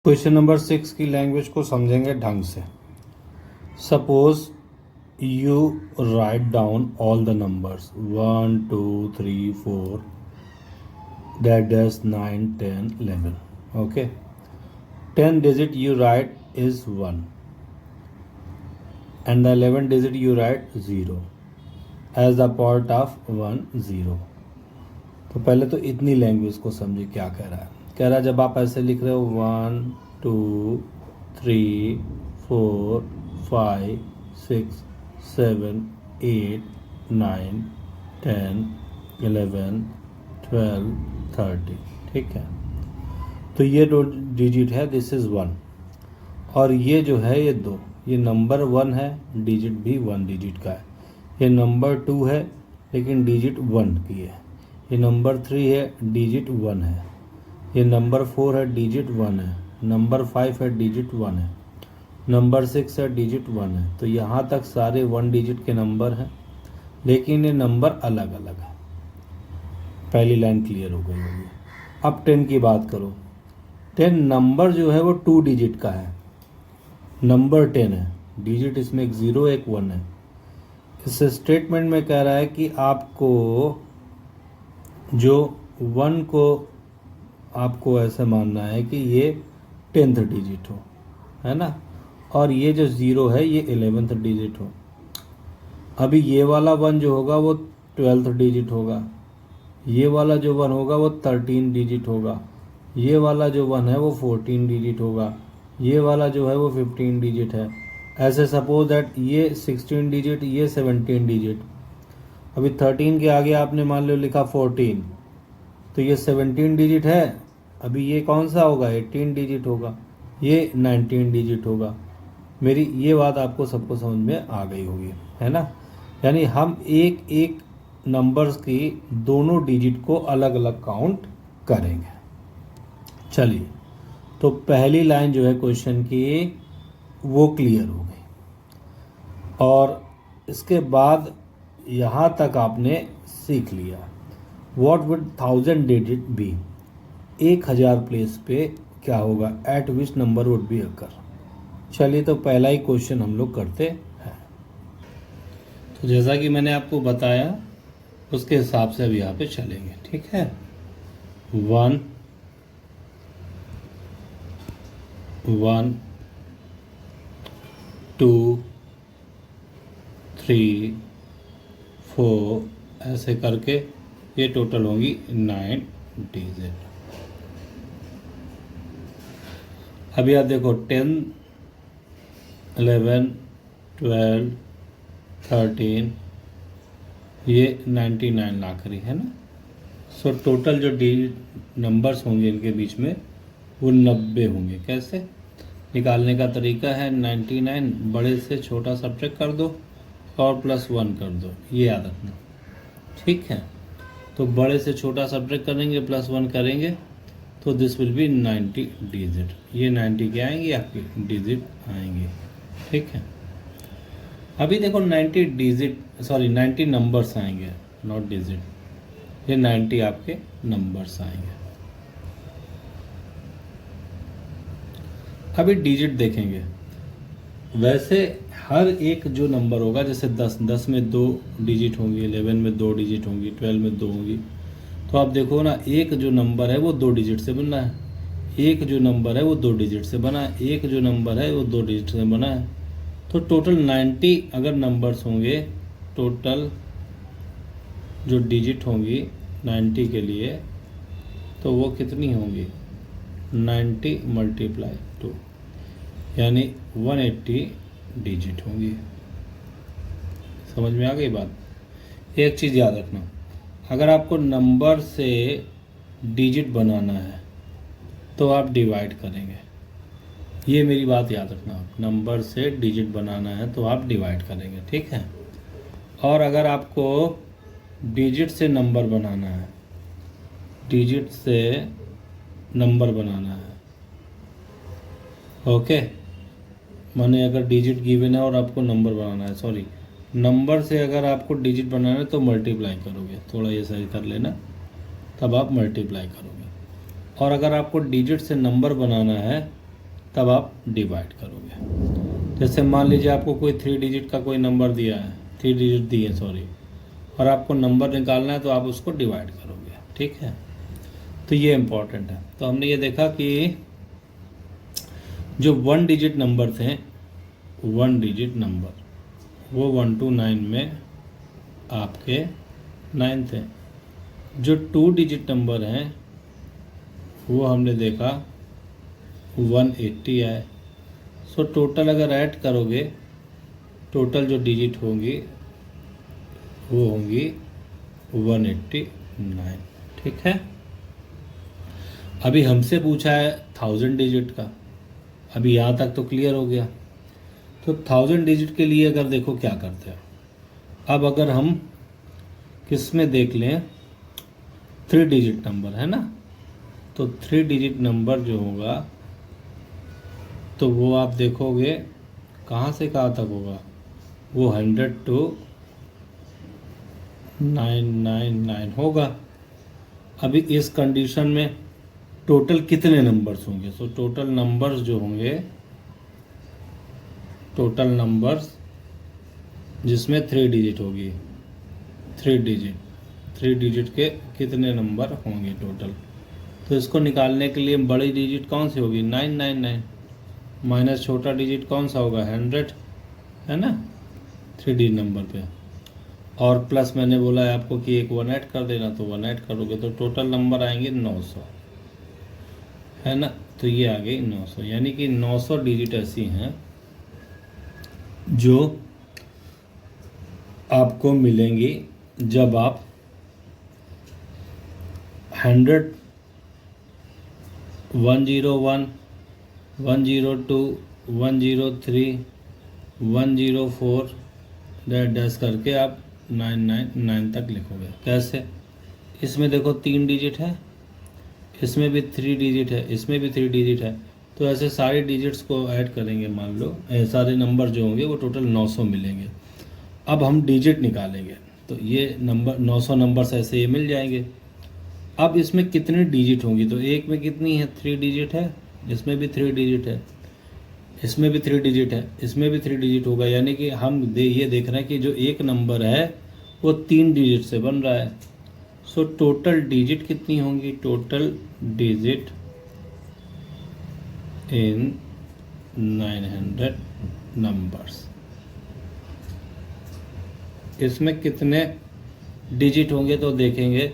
Question number 6 की language को समझेंगे ढंग से। Suppose you write down all the numbers 1 2 3 4 that is 9 10 11. Okay, 10 digit you write is 1 and the 11 digit you write 0 as the part of 1 0. तो पहले तो इतनी लैंग्वेज को समझे क्या कह रहा है। कह रहा है जब आप ऐसे लिख रहे हो 1 2 3 4 5 6 7 8 9 10 11 12 30, ठीक है। तो ये दो डिजिट है, दिस इज़ 1, और ये जो है ये 2, ये नंबर 1 है, डिजिट भी 1 डिजिट का है। ये नंबर 2 है लेकिन डिजिट 1 की है। ये नंबर 3 है, डिजिट 1 है। ये नंबर 4 है, डिजिट 1 है। नंबर 5 है, डिजिट 1 है। नंबर 6 है, डिजिट 1 है। तो यहाँ तक सारे 1 डिजिट के नंबर हैं, लेकिन ये नंबर अलग अलग है। पहली लाइन क्लियर हो गई होगी। अब 10 की बात करो। 10 नंबर जो है वो 2 डिजिट का है, नंबर 10 है, डिजिट इसमें एक 0 एक 1 है। इस स्टेटमेंट में कह रहा है कि आपको जो 1 को आपको ऐसे मानना है कि ये 10th डिजिट हो, है ना, और ये जो 0 है ये 11th डिजिट हो। अभी ये वाला 1 जो होगा वो 12th डिजिट होगा, ये वाला जो 1 होगा वो 13 डिजिट होगा, ये वाला जो 1 है वो 14 डिजिट होगा, ये वाला जो है वो 15 डिजिट है। ऐसे सपोज दैट ये 16 डिजिट, ये 17 डिजिट। अभी 13 के आगे आपने मान लो लिखा 14, तो ये 17 डिजिट है। अभी ये कौन सा होगा, 18 डिजिट होगा, ये 19 डिजिट होगा। मेरी ये बात आपको सबको समझ में आ गई होगी, है ना। यानी हम एक एक नंबर्स की दोनों डिजिट को अलग अलग काउंट करेंगे। चलिए, तो पहली लाइन जो है क्वेश्चन की वो क्लियर हो गई, और इसके बाद यहाँ तक आपने सीख लिया what would 1000 digit be, 1000 place पे क्या होगा, at which number would be occur. चलिए, तो पहला ही क्वेश्चन हम लोग करते हैं। तो जैसा कि मैंने आपको बताया उसके हिसाब से अभी यहाँ पे चलेंगे, ठीक है। 1 1 2 3 4 ऐसे करके ये टोटल होगी 9 डिजिट। अभी आप देखो 10 11 12 13 ये 99 आखिरी है ना। सो टोटल जो डिजिट नंबर्स होंगे इनके बीच में वो 90 होंगे। कैसे निकालने का तरीका है, 99 बड़े से छोटा सब्ट्रैक्ट कर दो और +1 कर दो, ये याद रखना, ठीक है। तो बड़े से छोटा सब्ट्रैक्ट करेंगे, +1 करेंगे, तो दिस विल बी 90 डिजिट। ये 90 के आएंगे आपके डिजिट आएंगे, ठीक है। अभी देखो 90 डिजिट, सॉरी 90 नंबर्स आएंगे, नॉट डिजिट। ये 90 आपके नंबर्स आएंगे। अभी डिजिट देखेंगे। वैसे हर एक जो नंबर होगा, जैसे 10 में 2 डिजिट होंगी, 11 में 2 डिजिट होंगी, 12 में 2 होंगी। तो आप देखो ना, एक जो नंबर है वो 2 डिजिट से बना है, एक जो नंबर है वो 2 डिजिट से बना है, एक जो नंबर है वो 2 डिजिट से बना है। तो टोटल 90 अगर नंबर्स होंगे, टोटल जो डिजिट होंगी 90 के लिए, तो वो कितनी होंगी, 90 × 2 यानी 180 डिजिट होंगी। समझ में आ गई बात। एक चीज़ याद रखना, अगर आपको नंबर से डिजिट बनाना है तो आप डिवाइड करेंगे। ये मेरी बात याद रखना, नंबर से डिजिट बनाना है तो आप डिवाइड करेंगे, ठीक है। और अगर आपको डिजिट से नंबर बनाना है, डिजिट से नंबर बनाना है, ओके, माने अगर डिजिट गिवन है और आपको नंबर बनाना है, सॉरी, नंबर से अगर आपको डिजिट बनाना है तो मल्टीप्लाई करोगे, थोड़ा ये सही कर लेना, तब आप मल्टीप्लाई करोगे। और अगर आपको डिजिट से नंबर बनाना है तब आप डिवाइड करोगे। जैसे मान लीजिए आपको कोई 3 डिजिट का कोई नंबर दिया है, 3 डिजिट दिए सॉरी, और आपको नंबर निकालना है तो आप उसको डिवाइड करोगे, ठीक है। तो ये इम्पोर्टेंट है। तो हमने ये देखा कि जो 1 डिजिट नंबर थे, 1 डिजिट नंबर वो 1 to 9 में आपके 9 थे। जो 2 डिजिट नंबर हैं वो हमने देखा 180 आए। सो टोटल अगर ऐड करोगे, टोटल जो डिजिट होंगी वो होंगी 189, ठीक है। अभी हमसे पूछा है 1000 डिजिट का, अभी यहाँ तक तो क्लियर हो गया। तो 1000 डिजिट के लिए अगर देखो क्या करते हैं, अब अगर हम किस में देख लें, 3 डिजिट नंबर है ना, तो 3 डिजिट नंबर जो होगा तो वो आप देखोगे कहाँ से कहाँ तक होगा, वो 100 to 999 होगा। अभी इस कंडीशन में टोटल कितने नंबर्स होंगे? सो टोटल नंबर्स जो होंगे, टोटल नंबर्स जिसमें 3 डिजिट होगी, 3 डिजिट के कितने नंबर होंगे टोटल? तो इसको निकालने के लिए बड़ी डिजिट कौन सी होगी? 999 माइनस छोटा डिजिट कौन सा होगा? 100, है ना, 3 डिजिट नंबर पे। और प्लस मैंने बोला है आपको कि एक 1 ऐड कर देना, तो 1 ऐड करोगे तो टोटल नंबर आएंगे 900, है ना। तो ये आ गई 900, यानी कि 900 डिजिट ऐसी हैं जो आपको मिलेंगी जब आप 100, 101, 102, 103, 104 डैश करके आप 999 तक लिखोगे। कैसे? इसमें देखो 3 डिजिट है, इसमें भी 3 डिजिट है, इसमें भी 3 डिजिट है, तो ऐसे सारे डिजिट्स को ऐड करेंगे, मान लो सारे नंबर जो होंगे वो टोटल 900 मिलेंगे। अब हम डिजिट निकालेंगे तो ये नंबर 900 नंबर्स ऐसे ये मिल जाएंगे। अब इसमें कितनी डिजिट होंगी? तो एक में कितनी है? 3 डिजिट है, इसमें भी 3 डिजिट है, इसमें भी 3 डिजिट है, इसमें भी 3 डिजिट होगा, यानी कि हम ये देख रहे हैं कि जो एक नंबर है वो 3 डिजिट से बन रहा है। सो टोटल डिजिट कितनी होंगी? टोटल डिजिट इन 900 नंबर्स, इसमें कितने डिजिट होंगे? तो देखेंगे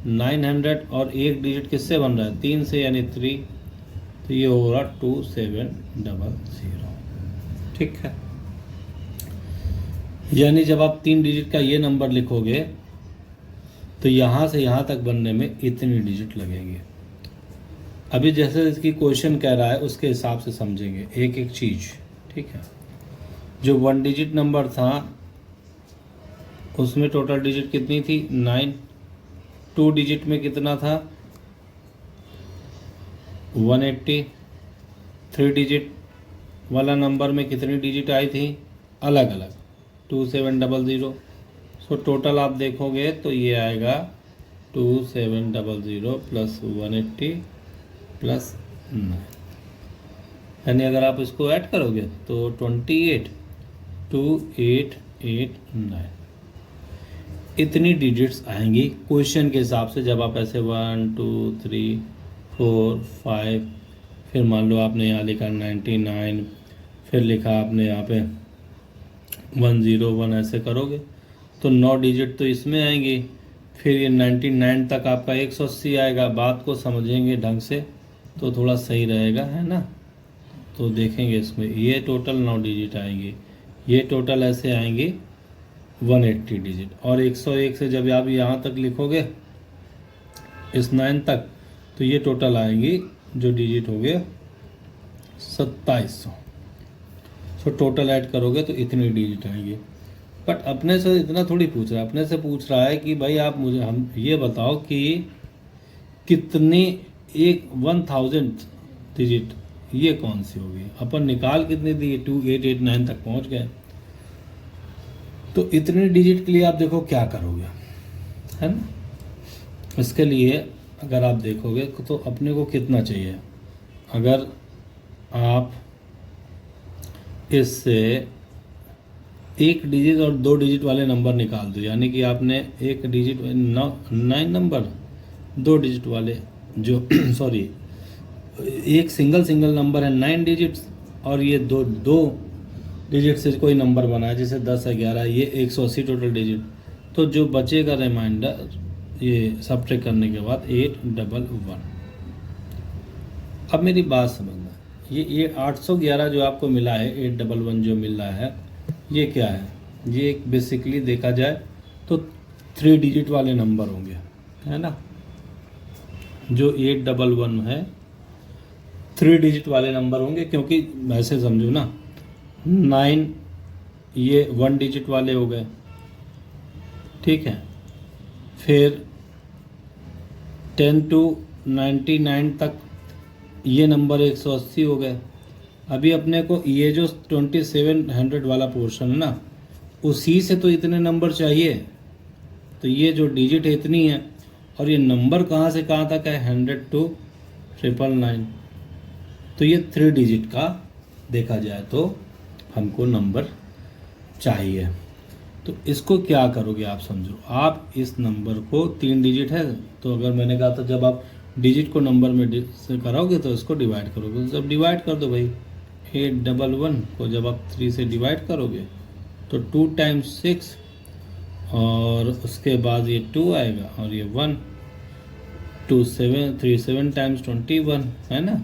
900 और एक डिजिट किससे बन रहा है? 3 से, यानी 3, तो ये होगा 2700, ठीक है। यानी जब आप 3 डिजिट का ये नंबर लिखोगे तो यहाँ से यहाँ तक बनने में इतनी डिजिट लगेंगे। अभी जैसे इसकी क्वेश्चन कह रहा है उसके हिसाब से समझेंगे एक एक चीज़, ठीक है। जो 1 डिजिट नंबर था उसमें टोटल डिजिट कितनी थी? 9। 2 डिजिट में कितना था? 180। 3 डिजिट वाला नंबर में कितनी डिजिट आई थी? अलग अलग, 2700। सो टोटल आप देखोगे तो ये आएगा 2700 प्लस 180 प्लस 9, यानी अगर आप इसको ऐड करोगे तो 28,9 इतनी डिजिट्स आएंगी क्वेश्चन के हिसाब से। जब आप ऐसे 1 2 3 4 5, फिर मान लो आपने यहाँ लिखा 99, फिर लिखा आपने यहाँ पे 101, ऐसे करोगे तो 9 डिजिट तो इसमें आएंगी, फिर ये 99 तक आपका 180 आएगा। बात को समझेंगे ढंग से तो थोड़ा सही रहेगा, है ना। तो देखेंगे इसमें ये टोटल 9 डिजिट आएंगी, ये टोटल ऐसे आएंगी 180 डिजिट, और 101 से जब आप यहाँ तक लिखोगे इस 9 तक तो ये टोटल आएंगी जो डिजिट हो गए 2700। सो टोटल ऐड करोगे तो इतनी डिजिट आएंगी। बट अपने से इतना थोड़ी पूछ रहा है, अपने से पूछ रहा है कि भाई आप मुझे हम ये बताओ कि कितने, एक 1000 डिजिट ये कौन सी होगी? अपन निकाल कितने दिए? 2889 तक पहुंच गए। तो इतने डिजिट के लिए आप देखो क्या करोगे, है ना। इसके लिए अगर आप देखोगे तो अपने को कितना चाहिए? अगर आप इससे एक डिजिट और 2 डिजिट वाले नंबर निकाल दो, यानी कि आपने एक डिजिट 9 नंबर, 2 डिजिट वाले जो सॉरी एक सिंगल नंबर है 9 डिजिट्स, और ये दो डिजिट से कोई नंबर बना है जैसे 10 11, ये 180 टोटल डिजिट। तो जो बचेगा रिमाइंडर ये सब्ट्रैक्ट करने के बाद 811। अब मेरी बात समझना, ये 811 जो आपको मिला है, 811 जो मिल रहा है, ये क्या है? ये बेसिकली देखा जाए तो 3 डिजिट वाले नंबर होंगे, है ना। जो 811 है 3 डिजिट वाले नंबर होंगे, क्योंकि वैसे समझो ना, 9 ये 1 डिजिट वाले हो गए, ठीक है। फिर 10 to 99 तक ये नंबर 180 हो गए। अभी अपने को ये जो 2700 वाला पोर्शन है ना, उसी से तो इतने नंबर चाहिए। तो ये जो डिजिट है इतनी है, और ये नंबर कहाँ से कहाँ तक है? 100 to 999। तो ये 3 डिजिट का देखा जाए तो हमको नंबर चाहिए। तो इसको क्या करोगे आप समझो, आप इस नंबर को 3 डिजिट है, तो अगर मैंने कहा था जब आप डिजिट को नंबर में से कराओगे तो इसको डिवाइड करोगे, तो जब डिवाइड कर दो भाई, 811 को जब आप 3 से डिवाइड करोगे तो 2 times 6, और उसके बाद ये 2 आएगा और ये 1, 37 times 21 है ना।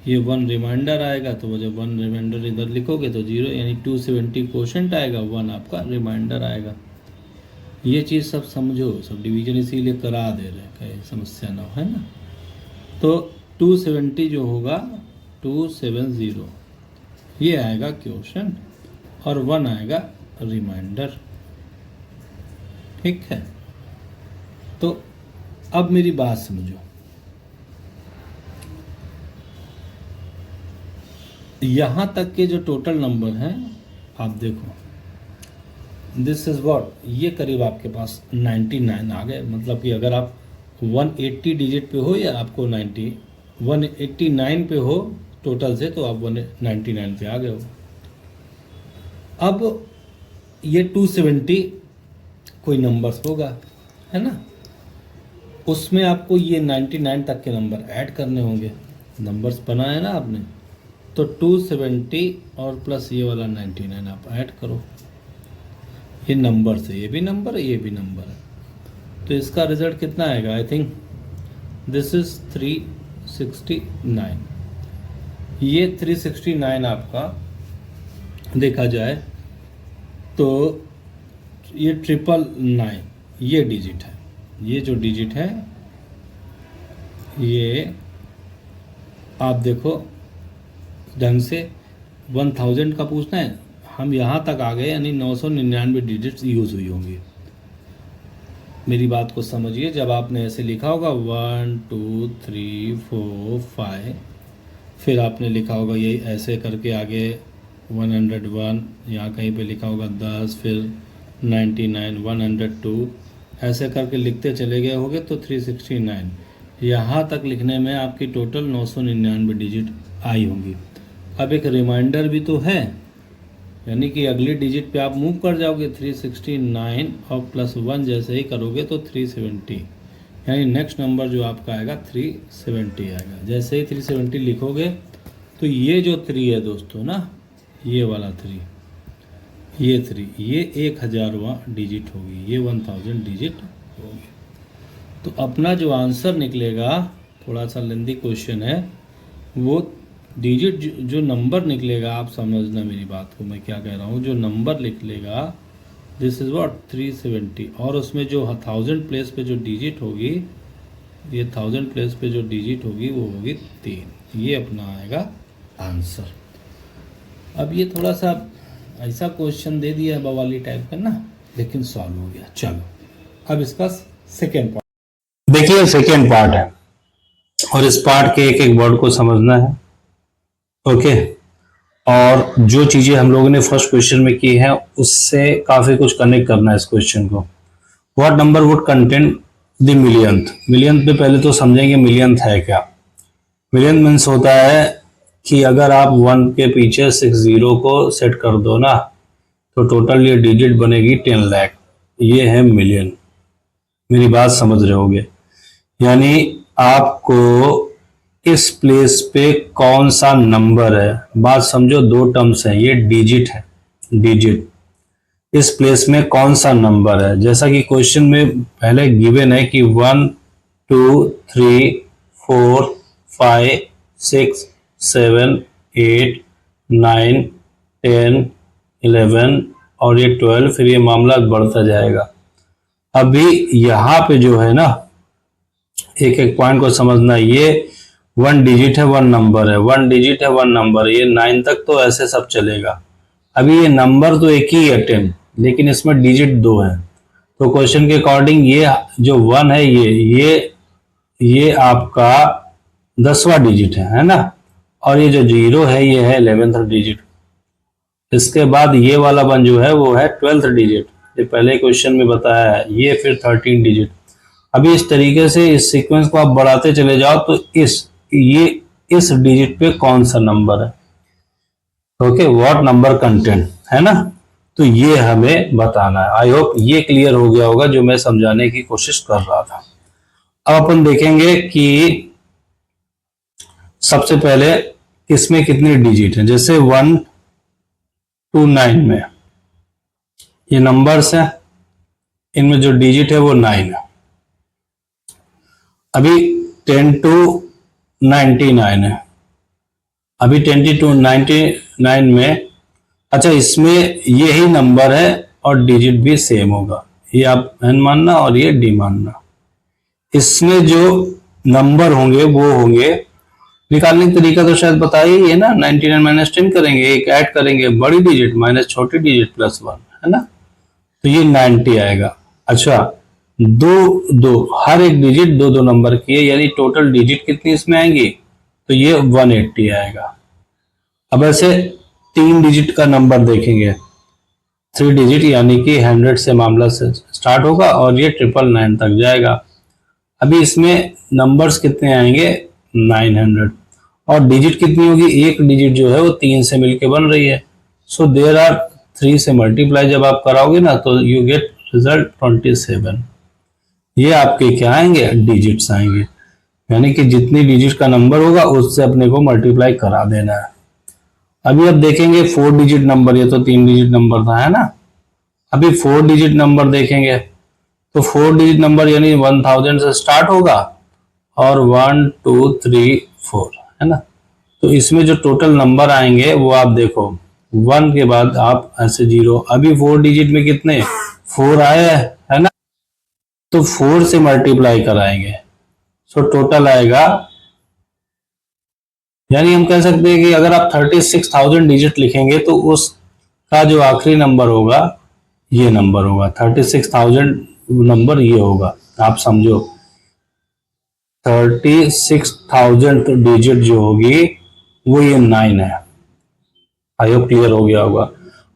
ये 1 रिमाइंडर आएगा, तो वो जब 1 रिमाइंडर इधर लिखोगे तो 0, यानी 270 क्वोशंट आएगा, 1 आपका रिमाइंडर आएगा। ये चीज़ सब समझो, सब डिवीजन इसीलिए करा दे रहे हैं, कहीं समस्या ना हो, है ना। तो 270 जो होगा 270, ये आएगा क्वोशंट, और 1 आएगा रिमाइंडर, ठीक है। तो अब मेरी बात समझो, यहाँ तक के जो टोटल नंबर हैं आप देखो, दिस इज व्हाट, ये करीब आपके पास 99 आ गए। मतलब कि अगर आप 180 डिजिट पे हो या आपको 189 पे हो टोटल से, तो आप 199 पे आ गए हो। अब ये 270 कोई नंबर्स होगा, है ना, उसमें आपको ये 99 तक के नंबर ऐड करने होंगे। नंबर्स बनाए ना आपने, तो 270 और प्लस ये वाला 99 आप ऐड करो। ये नंबर से, ये भी नंबर है, ये भी नंबर है, तो इसका रिजल्ट कितना आएगा? I think this is 369। ये 369 आपका देखा जाए तो ये 999 ये डिजिट है। ये जो डिजिट है ये आप देखो ढंग से 1000 का पूछना है, हम यहाँ तक आ गए, यानी 999 डिजिट्स यूज़ हुई होंगी। मेरी बात को समझिए, जब आपने ऐसे लिखा होगा 1 2 3 4 5, फिर आपने लिखा होगा ये ऐसे करके आगे 101, यहाँ कहीं पे लिखा होगा 10, फिर 99, 102, ऐसे करके लिखते चले गए होगे तो 369, यहाँ तक लिखने में आपकी टोटल 999 डिजिट आई होंगी। अब एक रिमाइंडर भी तो है, यानी कि अगली डिजिट पे आप मूव कर जाओगे 369 और प्लस 1 जैसे ही करोगे तो 370, यानी नेक्स्ट नंबर जो आपका आएगा 370 आएगा। जैसे ही 370 लिखोगे तो ये जो 3 है दोस्तों ना, ये वाला 3, ये 3, ये 1000वां डिजिट होगी, ये 1000 डिजिट होगी। तो अपना जो आंसर निकलेगा, थोड़ा सा लेंदी क्वेश्चन है, वो डिजिट जो नंबर निकलेगा, आप समझना मेरी बात को, मैं क्या कह रहा हूँ, जो नंबर निकलेगा दिस इज़ व्हाट 370, और उसमें जो 1000 प्लेस पे जो डिजिट होगी, ये 1000 प्लेस पे जो डिजिट होगी वो होगी 3, ये अपना आएगा आंसर। अब ये थोड़ा सा ऐसा क्वेश्चन दे दिया बवाली टाइप का ना, लेकिन सॉल्व हो गया। चलो अब इसका सेकेंड पार्ट देखिए, सेकेंड पार्ट है और इस पार्ट के एक एक वर्ड को समझना है, ओके। और जो चीजें हम लोगों ने फर्स्ट क्वेश्चन में की है उससे काफी कुछ कनेक्ट करना है इस क्वेश्चन को। What number would contain the millionth? Millionth पे पहले तो समझेंगे मिलियंथ है क्या। मिलियंथ मीन्स होता है कि अगर आप 1 के पीछे 60 को सेट कर दो ना, तो टोटल ये डिजिट बनेगी 10 लाख। ये है मिलियन। मेरी बात समझ रहे होगे? यानी आपको इस प्लेस पे कौन सा नंबर है, बात समझो, दो टर्म्स है, ये डिजिट है, डिजिट। इस प्लेस में कौन सा नंबर है, जैसा कि क्वेश्चन में पहले गिवन है कि 1 2 3 4 5 6 7 8 9 10 11 और ये 12, फिर ये मामला बढ़ता जाएगा। अभी यहाँ पे जो है ना, एक एक पॉइंट को समझना, ये 1 डिजिट है, 1 नंबर है, 1 डिजिट है, 1 नंबर है, ये 9 तक तो ऐसे सब चलेगा। अभी ये नंबर तो एक ही है 10, लेकिन इसमें डिजिट 2 है। तो क्वेश्चन के अकॉर्डिंग ये जो 1 है, ये आपका 10वां डिजिट है ना, और ये जो 0 है ये है 11th डिजिट। इसके बाद ये वाला 1 जो है वो है 12th डिजिट, ये पहले क्वेश्चन में बताया है, ये फिर 13 डिजिट। अभी इस तरीके से इस सीक्वेंस को आप बढ़ाते चले जाओ तो इस डिजिट पे कौन सा नंबर है, ओके, व्हाट नंबर कंटेंट, है ना। तो ये हमें बताना है। आई होप ये क्लियर हो गया होगा जो मैं समझाने की कोशिश कर रहा था। अब अपन देखेंगे कि सबसे पहले इसमें कितनी डिजिट है। जैसे 1 to 9 में ये नंबर्स है, इनमें जो डिजिट है वो 9 है। अभी 10 to 99 है। अभी 20 to 99 में, अच्छा, इसमें यही नंबर है और डिजिट भी सेम होगा, ये आप एन मानना और ये डी मानना। इसमें जो नंबर होंगे वो होंगे, निकालने का तरीका तो शायद बताइए, ये ना 99 माइनस 10 करेंगे, एक ऐड करेंगे बड़ी डिजिट माइनस छोटी डिजिट प्लस 1, है ना, तो ये 90 आएगा। अच्छा, दो हर एक डिजिट दो नंबर की है, यानी टोटल डिजिट कितनी इसमें आएंगी, तो ये 180 आएगा। अब ऐसे 3 डिजिट का नंबर देखेंगे, 3 डिजिट, यानी कि 100 से मामला से स्टार्ट होगा और ये 999 तक जाएगा। अभी इसमें नंबर्स कितने आएंगे, 900, और डिजिट कितनी होगी, एक डिजिट जो है वो 3 से मिलके बन रही है। सो देयर आर 3 से मल्टीप्लाई जब आप कराओगे ना तो यू गेट रिजल्ट 27। ये आपके क्या आएंगे, डिजिट्स आएंगे, यानी कि जितनी डिजिट का नंबर होगा उससे अपने को मल्टीप्लाई करा देना है। अभी अब देखेंगे 4 डिजिट नंबर, ये तो 3 डिजिट नंबर था, है ना। अभी 4 डिजिट नंबर देखेंगे तो 4 डिजिट नंबर यानी 1000 से स्टार्ट होगा और 1 2 3 4, है ना। तो इसमें जो टोटल नंबर आएंगे वो आप देखो, 1 के बाद आप ऐसे 0, अभी 4 डिजिट में कितने 4 आए, है ना, तो 4 से मल्टीप्लाई कराएंगे, सो टोटल आएगा, यानी हम कह सकते हैं कि अगर आप 36,000 डिजिट लिखेंगे तो उसका जो आखिरी नंबर होगा ये नंबर होगा, 36,000 नंबर ये होगा, आप समझो 36,000 डिजिट जो होगी वो ये 9 है। आई होप क्लियर हो गया होगा।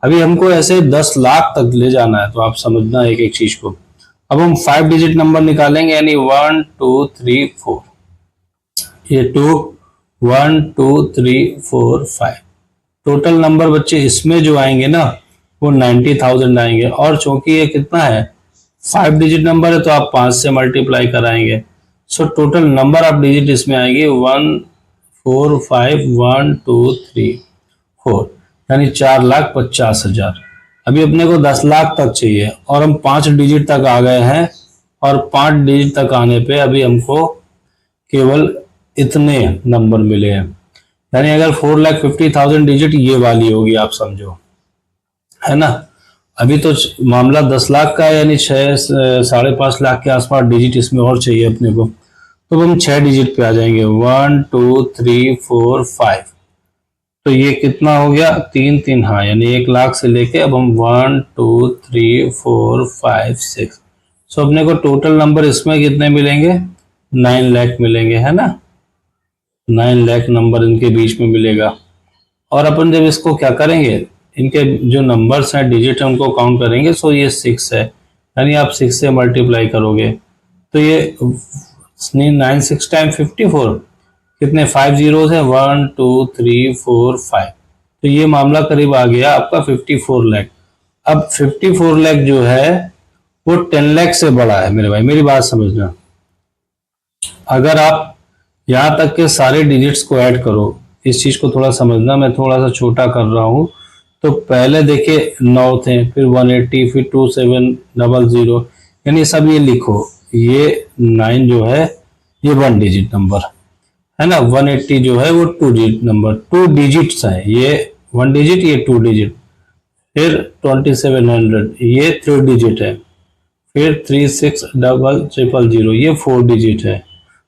अभी हमको ऐसे 10 लाख तक ले जाना है, तो आप समझना एक एक चीज को। अब हम 5 डिजिट नंबर निकालेंगे, यानी 1 2 3 4, ये 2 1 2 3 4 5, टोटल नंबर बच्चे इसमें जो आएंगे ना वो 90,000 आएंगे। और चूंकि ये कितना है 5 डिजिट नंबर है तो आप 5 से मल्टीप्लाई कराएंगे, so total number of digit इसमें आएगी 1 4 5 1 2 3 4, यानी 4,50,000। अभी अपने को 10 लाख तक चाहिए और हम 5 डिजिट तक आ गए हैं, और 5 डिजिट तक आने पे अभी हमको केवल इतने नंबर मिले हैं, यानी अगर 4,50,000 डिजिट ये वाली होगी, आप समझो, है ना। अभी तो मामला 10 लाख का है, यानी 5.5 लाख के आसपास डिजिट इसमें और चाहिए अपने को, तो हम 6 डिजिट पे आ जाएंगे, 1 2 3 4 5, तो ये कितना हो गया 3 3, हाँ, यानी 1 लाख से लेके अब हम 1 2 3 4 5 6, सो अपने को टोटल नंबर इसमें कितने मिलेंगे 9 लाख मिलेंगे, है ना, 9 लाख नंबर इनके बीच में मिलेगा। और अपन जब इसको क्या करेंगे, इनके जो नंबर्स हैं डिजिट है उनको काउंट करेंगे, सो ये 6 है, यानी आप 6 से मल्टीप्लाई करोगे तो ये 9 6 टाइम 54, कितने 5 जीरोस है, 1 2 3 4 5। तो ये मामला करीब आ गया आपका 54 लाख। अब 54 लाख जो है वो 10 लाख से बड़ा है मेरे भाई, मेरी बात समझना। अगर आप यहां तक के सारे डिजिट्स को ऐड करो, इस चीज को थोड़ा समझना, मैं थोड़ा सा छोटा कर रहा हूं। तो पहले देखिए 9 थे, फिर 180, फिर 2700, यानी सब ये लिखो। ये 9 जो है ये 1 डिजिट नंबर है ना, 180 जो है वो 2 डिजिट नंबर, 2 डिजिट्स है, ये 1 डिजिट, ये 2 डिजिट। फिर 2700 ये 3 डिजिट है। फिर 360000 ये 4 डिजिट है।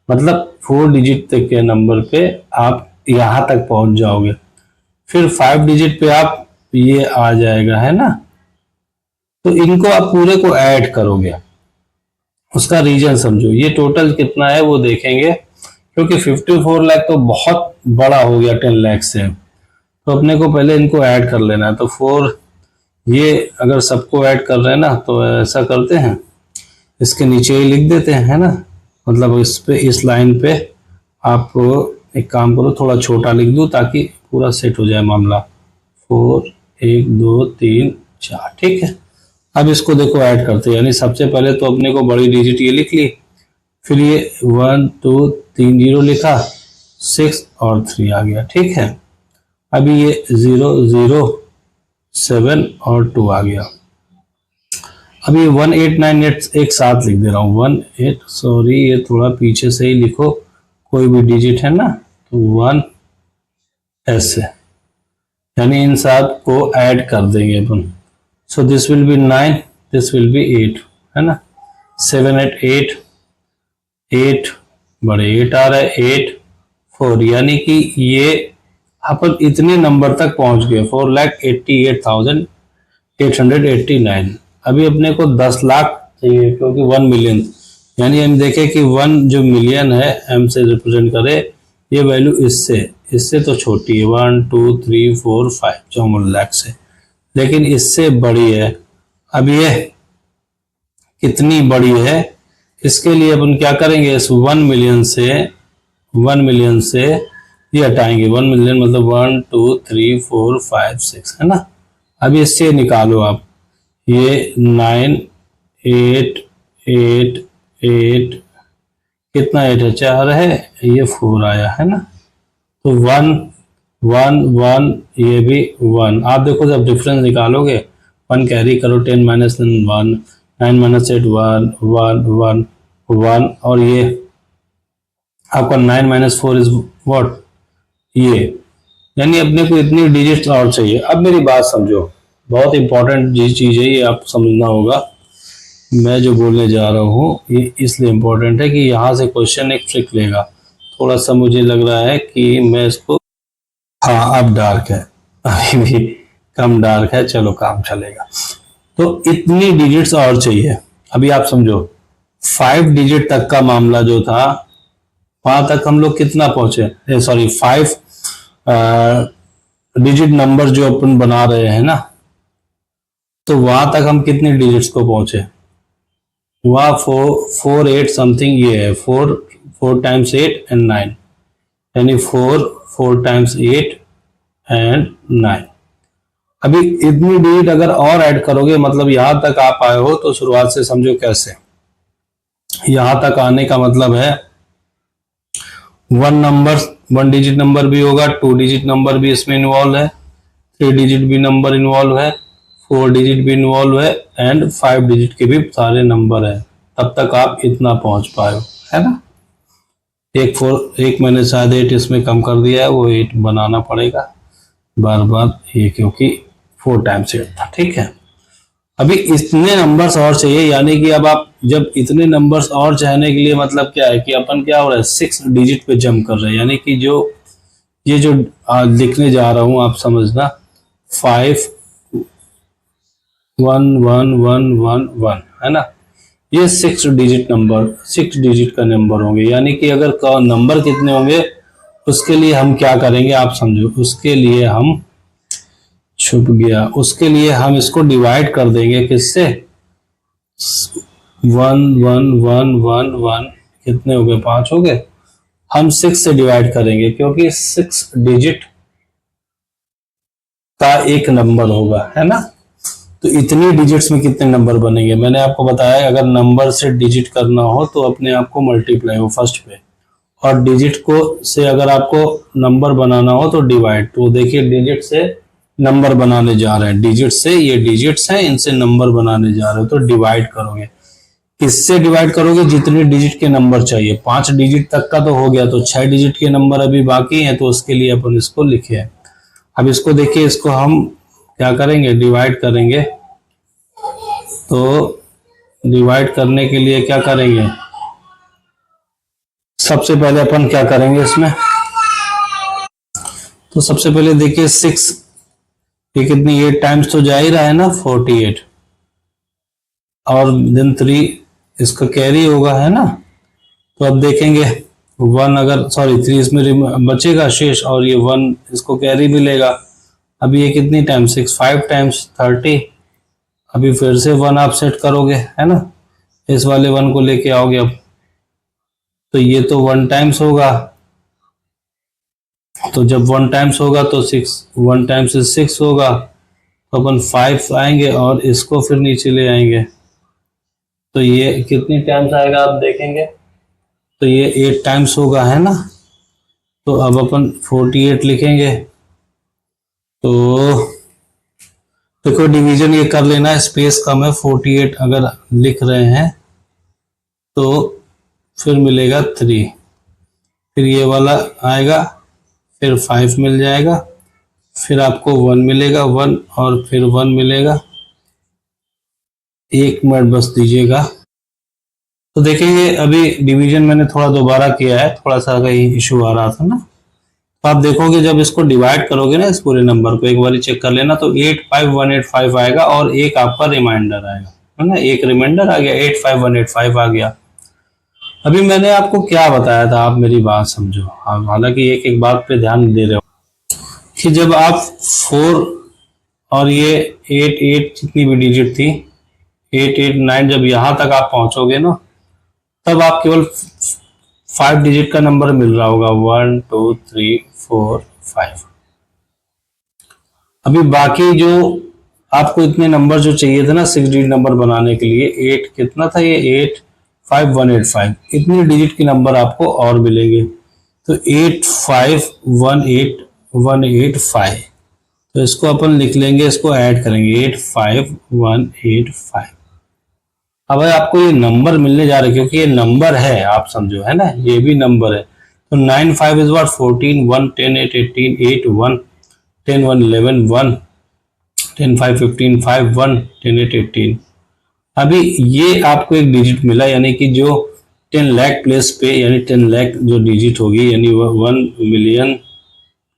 मतलब 4 डिजिट तक के नंबर पे आप यहां तक पहुंच जाओगे। फिर 5 डिजिट पे आप ये आ जाएगा, है ना। तो इनको आप पूरे को ऐड करोगे, उसका रीजन समझो। ये टोटल कितना है वो देखेंगे, क्योंकि 54 लाख तो बहुत बड़ा हो गया 10 लाख से। तो अपने को पहले इनको ऐड कर लेना है। तो 4, ये अगर सबको ऐड कर रहे हैं ना, तो ऐसा करते हैं, इसके नीचे ही लिख देते हैं, है ना। मतलब इस पे, इस लाइन पे आप एक काम करो, थोड़ा छोटा लिख दो ताकि पूरा सेट हो जाए मामला। 4 1 2 3 4, ठीक है। अब इसको देखो ऐड करते हैं, यानी सबसे पहले तो अपने को बड़ी डिजिट ये लिख ली, फिर ये 1 2 3 0 लिखा, 6 और 3 आ गया, ठीक है। अभी ये 0 0 7 और 2 आ गया। अभी 1898 एक साथ लिख दे रहा हूँ, 18, सॉरी ये थोड़ा पीछे से ही लिखो, कोई भी डिजिट है ना तो 1 ऐसे, यानी इन सब को ऐड कर देंगे अपन। So this will be 9, this will be 8, है ना। 7 8 8 8 बड़े 8 आ रहा है, 8 4, यानी कि ये अपन इतने नंबर तक पहुंच गए, 4,88,889। अभी अपने को 10 लाख चाहिए, क्योंकि 1 मिलियन, यानी हम देखें कि 1 जो मिलियन है एम से रिप्रेजेंट करे, ये वैल्यू इससे तो छोटी है, 1 2 3 4 5 54 लाख से, लेकिन इससे बड़ी है। अब ये कितनी बड़ी है, इसके लिए अपन क्या करेंगे, इस 1 मिलियन से ये हटाएंगे। 1 मिलियन मतलब 1 2 3 4 5 6, है ना। अब इससे निकालो आप, ये 9 8 8 8, कितना 8 है, 4 है, ये 4 आया, है ना। तो 1 1 1, ये भी 1। आप देखो जब डिफरेंस निकालोगे, 1 कैरी करो, 10 माइनस 1, 9 माइनस 8 1 1 1 1, और ये आपका 9 माइनस 4 इज व्हाट, ये, यानी अपने को इतनी डिजिट्स और चाहिए। अब मेरी बात समझो, बहुत इंपॉर्टेंट चीज है ये, आप समझना होगा। मैं जो बोलने जा रहा हूँ ये इसलिए इंपॉर्टेंट है कि यहाँ से क्वेश्चन एक ट्रिक लेगा। थोड़ा सा मुझे लग रहा है कि मैं इसको, हाँ अब डार्क है, अभी भी कम डार्क है, चलो काम चलेगा। तो इतनी डिजिट्स और चाहिए। अभी आप समझो 5 डिजिट तक का मामला जो था, वहां तक हम लोग कितना पहुंचे, सॉरी 5 डिजिट नंबर जो अपन बना रहे हैं ना, तो वहां तक हम कितनी डिजिट्स को पहुंचे, वहां 4 8 समथिंग, ये है 4 टाइम्स 8 एंड 9, यानी 4 टाइम्स 8 एंड 9। अभी इतनी डिजिट अगर और ऐड करोगे, मतलब यहां तक आप आए हो, तो शुरुआत से समझो कैसे। यहां तक आने का मतलब है 1 डिजिट नंबर भी होगा, 2 डिजिट नंबर भी इसमें इन्वॉल्व है, 3 डिजिट भी नंबर इन्वॉल्व है, 4 डिजिट भी इन्वॉल्व है, एंड 5 डिजिट के भी सारे नंबर है। तब तक आप इतना पहुंच पाए हो, है ना। एक मैंने शायद 8 इसमें कम कर दिया है, वो 8 बनाना पड़ेगा बार बार ये, क्योंकि 4 टाइम्स 8 था, ठीक है। अभी इतने नंबर्स और चाहिए, यानी कि अब आप जब इतने नंबर्स और चाहने के लिए मतलब क्या है कि अपन क्या हो रहा है, 6 डिजिट पे जंप कर रहे हैं। यानी कि जो ये जो लिखने जा रहा हूं आप समझना, 5 1 1 1 1 1, है ना। ये 6 डिजिट नंबर, 6 डिजिट का नंबर होंगे। यानी कि अगर नंबर कितने होंगे, उसके लिए हम क्या करेंगे आप समझो। उसके लिए हम, छुप गया, उसके लिए हम इसको डिवाइड कर देंगे किससे, 1 1 1 1 1, कितने हो गए, 5 हो गए। हम 6 से डिवाइड करेंगे क्योंकि 6 डिजिट का एक नंबर होगा, है ना। तो इतनी डिजिट्स में कितने नंबर बनेंगे, मैंने आपको बताया अगर नंबर से डिजिट करना हो तो अपने आप को मल्टीप्लाई हो फर्स्ट पे, और डिजिट को से अगर आपको नंबर बनाना हो तो डिवाइड। तो देखिए डिजिट से नंबर बनाने जा रहे हैं, डिजिट से, ये डिजिट्स हैं इनसे नंबर बनाने जा रहे हो तो डिवाइड करोगे। किससे डिवाइड करोगे, जितने डिजिट के नंबर चाहिए। 5 डिजिट तक का तो हो गया, तो 6 डिजिट के नंबर अभी बाकी हैं, तो उसके लिए अपन इसको लिखे हैं। अब इसको देखिए, इसको हम क्या करेंगे, डिवाइड करेंगे। तो डिवाइड करने के लिए क्या करेंगे, सबसे पहले अपन क्या करेंगे इसमें, तो सबसे पहले देखिए 6, ये कितनी 8 टाइम्स तो जा ही रहा है ना 48, और देन 3 इसका कैरी होगा, है ना। तो अब देखेंगे 1 अगर, सॉरी 3 इसमें बचेगा शेष, और ये 1 इसको कैरी भी लेगा। अब ये कितनी टाइम्स, 6 5 टाइम्स 30। अभी फिर से 1 आप सेट करोगे, है ना, इस वाले 1 को लेके आओगे अब, तो ये तो 1 टाइम्स होगा। तो जब 1 टाइम्स होगा तो 6 1 टाइम्स 6 होगा, तो अपन 5 आएंगे और इसको फिर नीचे ले आएंगे, तो ये कितनी टाइम्स आएगा आप देखेंगे, तो ये 8 टाइम्स होगा, है ना। तो अब अपन 48 लिखेंगे। तो देखो डिवीजन ये कर लेना, स्पेस कम है, 48 अगर लिख रहे हैं तो फिर मिलेगा 3, फिर ये वाला आएगा, फिर 5 मिल जाएगा, फिर आपको 1 मिलेगा 1, और फिर 1 मिलेगा। 1 मिनट बस दीजिएगा। तो देखेंगे अभी डिवीजन मैंने थोड़ा दोबारा किया है, थोड़ा सा कहीं इशू आ रहा था ना। तो आप देखोगे जब इसको डिवाइड करोगे ना, इस पूरे नंबर को एक बार चेक कर लेना, तो 85185 आएगा और एक आपका रिमाइंडर आएगा, है ना। एक रिमाइंडर आ गया, 85185 आ गया। अभी मैंने आपको क्या बताया था, आप मेरी बात समझो, आप हालांकि एक एक बात पे ध्यान दे रहे हो, कि जब आप 4 और ये 8 जितनी भी डिजिट थी, 889 जब यहां तक आप पहुंचोगे ना, तब आप केवल 5 डिजिट का नंबर मिल रहा होगा, 1 2 3 4 5। अभी बाकी जो आपको इतने नंबर जो चाहिए थे ना 6 डिजिट नंबर बनाने के लिए, 8 कितना था ये, 85185, इतने डिजिट के नंबर आपको और मिलेंगे। तो 8518185, तो इसको अपन लिख लेंगे, इसको ऐड करेंगे 85185। अब आपको ये नंबर मिलने जा रहे हैं क्योंकि ये नंबर है, आप समझो, है ना, ये भी नंबर है। तो 9 5 इज व्हाट 14, 1 10 8 18 8 1 10 1 11 1 10 5 15 5 1 10 8 18। अभी ये आपको एक डिजिट मिला, यानी कि जो 10 लाख प्लेस पे, यानी 10 लाख जो डिजिट होगी, यानी 1 मिलियन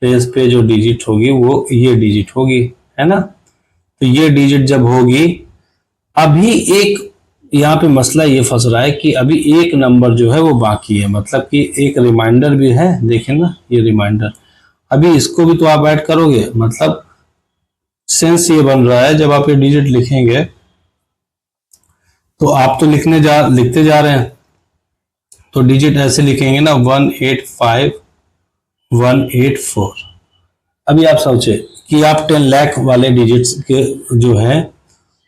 प्लेस पे जो डिजिट होगी वो ये डिजिट होगी, है ना। तो ये डिजिट जब होगी, अभी एक यहाँ पे मसला ये फंस रहा है कि अभी एक नंबर जो है वो बाकी है, मतलब कि एक रिमाइंडर भी है, देखें ना ये रिमाइंडर, अभी इसको भी तो आप ऐड करोगे। मतलब सेंस ये बन रहा है, जब आप ये डिजिट लिखेंगे तो आप तो लिखते जा रहे हैं, तो डिजिट ऐसे लिखेंगे ना 185184। अभी आप सोचे कि आप 10 लाख वाले डिजिट्स के जो है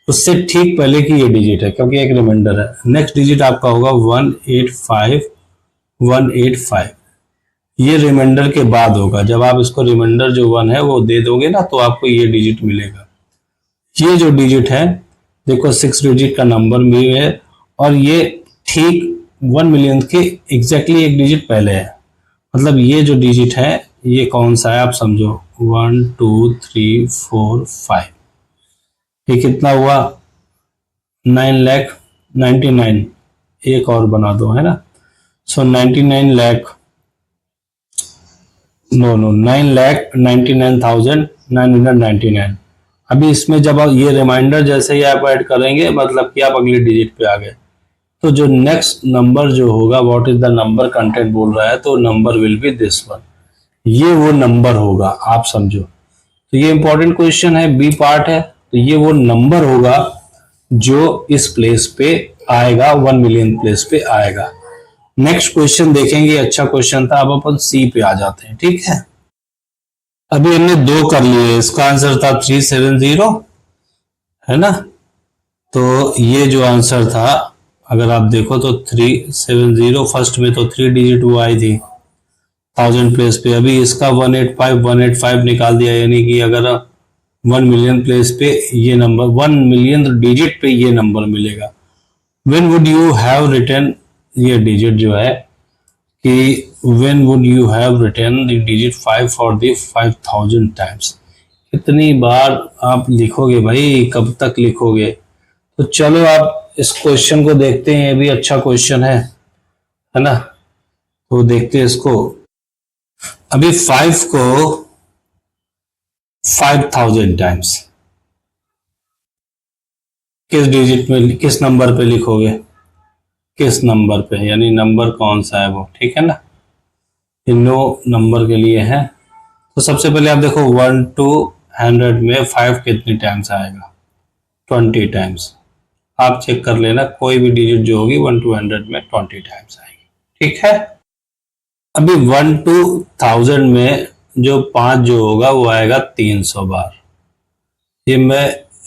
उससे ठीक पहले की ये डिजिट है, क्योंकि एक रिमाइंडर है। नेक्स्ट डिजिट आपका होगा 185185, ये रिमाइंडर के बाद होगा। जब आप इसको रिमाइंडर जो 1 है वो दे दोगे ना, तो आपको ये डिजिट मिलेगा। ये जो डिजिट है देखो 6 डिजिट का नंबर भी है, और ये ठीक 1 मिलियन के एग्जैक्टली एक डिजिट पहले है। मतलब ये जो डिजिट है ये कौन सा है आप समझो, 1 2 3 4 5, ये कितना हुआ 9,99,000, एक और बना दो, है ना। सो 99 लाख, नो 9,99,999। अभी इसमें जब आप ये रिमाइंडर जैसे ही आप ऐड करेंगे, मतलब कि आप अगले डिजिट पे आ गए, तो जो नेक्स्ट नंबर जो होगा, what is the number content बोल रहा है, तो number will be this one, ये वो नंबर होगा, आप समझो। तो ये इंपॉर्टेंट क्वेश्चन है, बी पार्ट है। तो ये वो नंबर होगा जो इस प्लेस पे आएगा, 1 मिलियन प्लेस पे आएगा। नेक्स्ट क्वेश्चन देखेंगे, अच्छा क्वेश्चन था। अब अपन सी पे आ जाते हैं, ठीक है। अभी हमने 2 कर लिए, इसका आंसर था 370, है ना। तो ये जो आंसर था, अगर आप देखो तो 370, फर्स्ट में तो 3 डिजिट वो आई थी 1000 प्लेस पे। अभी इसका 185 निकाल दिया, यानी कि अगर 1 मिलियन प्लेस पे ये नंबर, 1 मिलियन डिजिट पे ये नंबर मिलेगा। When would you have return, ये डिजिट जो है कि when would you have return the digit 5 for the 5000 times. कितनी बार आप लिखोगे भाई, कब तक लिखोगे। तो चलो आप इस क्वेश्चन को देखते हैं, ये भी अच्छा क्वेश्चन है ना। तो देखते हैं इसको। अभी 5 को 5000 टाइम्स किस डिजिट में, किस नंबर पे लिखोगे, किस नंबर पे, यानी नंबर कौन सा है वो, ठीक है ना। इन 9 नंबर के लिए है। तो सबसे पहले आप देखो 1 to 100 में 5 कितनी टाइम्स आएगा, 20 टाइम्स। आप चेक कर लेना, कोई भी डिजिट जो होगी 1 to 100 में 20 टाइम्स आएगी, ठीक है। अभी 1 to 1000 में जो 5 जो होगा वो आएगा 300 बार। ये मैं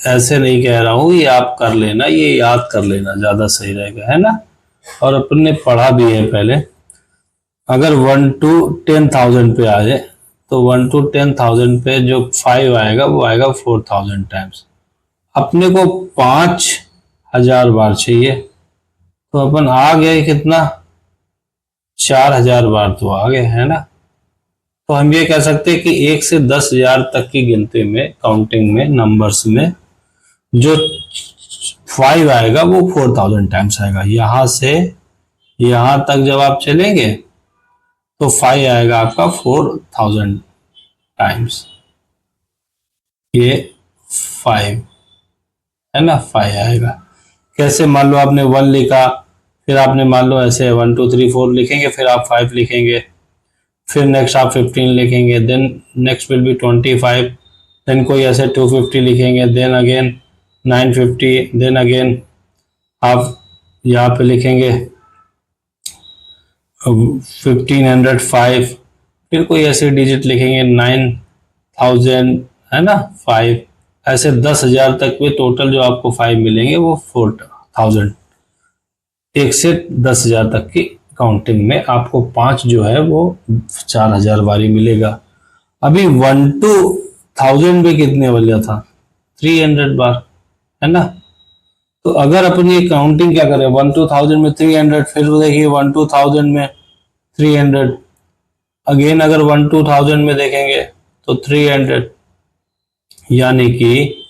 ऐसे नहीं कह रहा हूं, ये आप कर लेना, ये याद कर लेना, ज्यादा सही रहेगा, है ना। और अपन ने पढ़ा भी है पहले। अगर 1 to 10,000 पे आ जाए तो 1 to 10,000 पे जो 5 आएगा वो आएगा 4000 टाइम्स। अपने को 5000 बार चाहिए, तो अपन आ गए कितना, 4000 बार तो आ गए, है ना। तो हम ये कह सकते हैं कि 1 से 10,000 तक की गिनती में, काउंटिंग में, नंबर्स में जो 5 आएगा वो 4000 टाइम्स आएगा। यहां से यहां तक जब आप चलेंगे तो 5 आएगा आपका 4000 टाइम्स। ये 5 है ना, 5 आएगा। कैसे, मान लो आपने 1 लिखा, फिर आपने मान लो ऐसे 1 2 3 4 लिखेंगे, फिर आप 5 लिखेंगे, फिर नेक्स्ट आप 15 लिखेंगे, then next will be 25, then कोई ऐसे 250 लिखेंगे, देन अगेन 950, देन अगेन आप यहाँ पे लिखेंगे 1505, फिर कोई ऐसे डिजिट लिखेंगे 9000, है ना, 5। ऐसे 10,000 तक में टोटल जो आपको 5 मिलेंगे वो 4000। 1 से 10,000 तक की काउंटिंग में आपको 5 जो है वो 4000 बारी मिलेगा। अभी 1 to 1000 में कितने वाला था, 300 बार, है ना। तो अगर अपन ये काउंटिंग क्या करें, 1 to 1000 में 300, फिर देखिए 1 to 1000 में 300, अगेन अगर 1 to 1000 में देखेंगे तो 300, यानी कि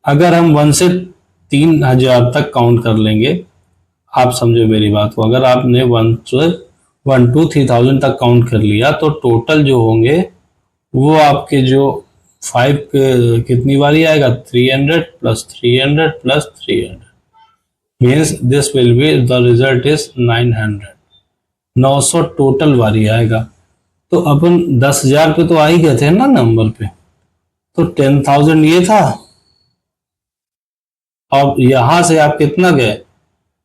अगर हम 1 से 3000 तक काउंट कर लेंगे, आप समझो मेरी बात को, अगर आपने 1 to 3000 तक काउंट कर लिया तो टोटल जो होंगे वो आपके जो 5 कितनी बारी आएगा, 300 plus 300 plus 300, means this will be the result is 900। 900 total बारी आएगा। तो अपन 10,000 पे तो आ ही गए थे ना नंबर पे, तो 10,000 ये था। अब यहां से आप कितना गए,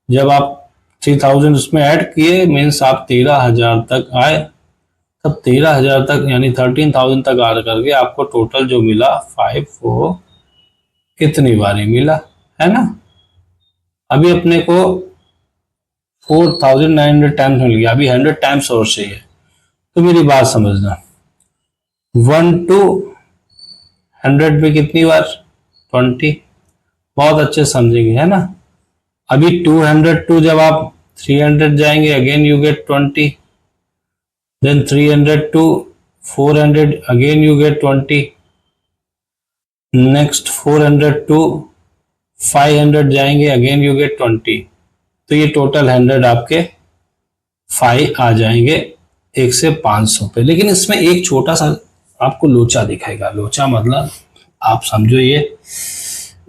जब आप 3000 उसमें ऐड किए, मीन्स आप 13,000 तक आए। तब 13,000 तक यानी 13,000 तक आ करके आपको टोटल जो मिला 5 वो कितनी बारी मिला, है ना। अभी अपने को 4900 टाइम्स मिल गया, अभी 100 टाइम्स और चाहिए। तो मेरी बात समझना, 1 to 100 में कितनी बार, 20, बहुत अच्छे समझेंगे, है ना। अभी 200 टू जब आप 300 जाएंगे, again you get 20, then 300 to 400, again you get 20, next 400 to 500 जाएंगे, अगेन यू गेट 20। तो ये टोटल 100 आपके 5 आ जाएंगे 1 से 500 पे। लेकिन इसमें एक छोटा सा आपको लोचा दिखाएगा। लोचा मतलब आप समझो, ये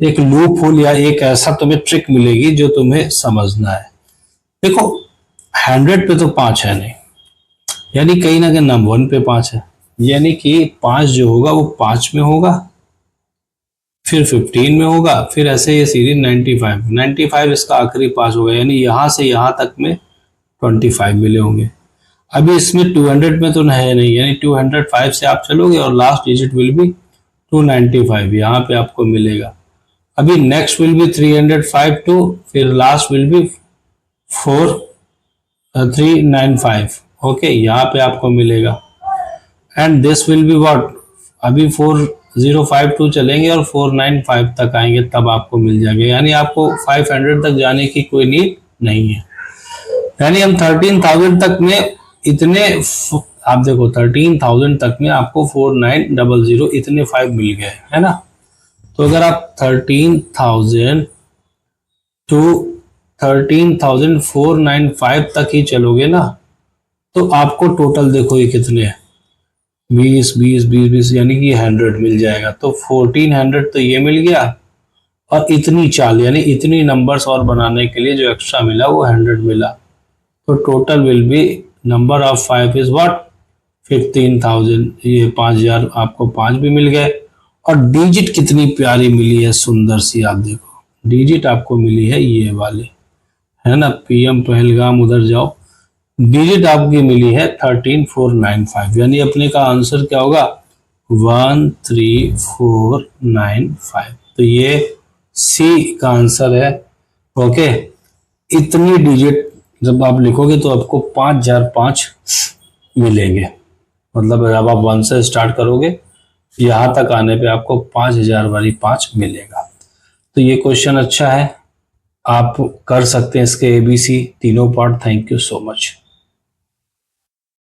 एक लूप होल या एक ऐसा तुम्हें ट्रिक मिलेगी जो तुम्हें समझना है। देखो 100 पे तो 5 है नहीं, यानी कहीं ना कहीं नंबर 1 पे 5 है, यानी कि 5 जो होगा वो 5 में होगा, फिर 15 में होगा, फिर ऐसे ये सीरीज 95 इसका आखिरी 5 होगा, यानी यहां से यहां तक में 25 मिले होंगे। अभी इसमें 200 में तो है नहीं, यानी 205 से आप चलोगे और लास्ट डिजिट विल बी 295, यहाँ पे आपको मिलेगा। अभी नेक्स्ट विल बी 305 टू, फिर लास्ट विल बी 395, ओके, यहाँ पे आपको मिलेगा। And this will be what, अभी 4052 चलेंगे और 495 तक आएंगे, तब आपको मिल जाएगा। यानी आपको 500 तक जाने की कोई नीड नहीं है। यानी हम 13,000 तक में इतने, आप देखो 13,000 तक में आपको 4900 इतने 5 मिल गए, है ना। तो अगर आप 13,000 टू 13,495 तक ही चलोगे ना, तो आपको टोटल देखो ये कितने हैं, 20 यानी कि 100 मिल जाएगा। तो 1400 तो ये मिल गया, और इतनी चाल यानी इतनी नंबर्स और बनाने के लिए जो एक्स्ट्रा मिला वो 100 मिला। तो total will be number of 5 is what, 15,000। ये 5,000 आपको 5 भी मिल गए। और डिजिट कितनी प्यारी मिली है, सुंदर सी, आप देखो डिजिट आपको मिली है ये वाले, है ना, PM पहलगाम, उधर जाओ, डिजिट आपकी मिली है 13495। यानी अपने का आंसर क्या होगा, 13495। तो ये सी का आंसर है, ओके। इतनी डिजिट जब आप लिखोगे तो आपको 5005 मिलेंगे। मतलब जब आप 1 से स्टार्ट करोगे, यहां तक आने पे आपको 5000 वाली 5 मिलेगा। तो ये क्वेश्चन अच्छा है, आप कर सकते हैं इसके ABC तीनों part. Thank you so much.